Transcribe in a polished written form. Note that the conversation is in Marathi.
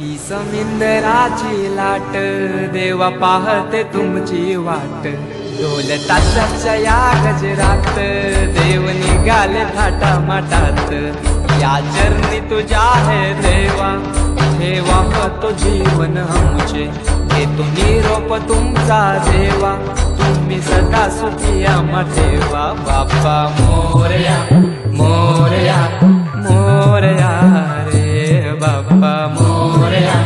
ही समिंदराची लाट देवा पाहते तुमची वाट ढोल ताशाच्या या गजरात देव निघाले थाटा माटात या चरणी तुझ्या है देवा ठेवा तो जीवन आमचे घेतो निरोप तुमचा देवा तुम्ही सदा सुखी आम्हा ठेवा बाप्पा मोरया मोरया मोरया रे बाप्पा मोरया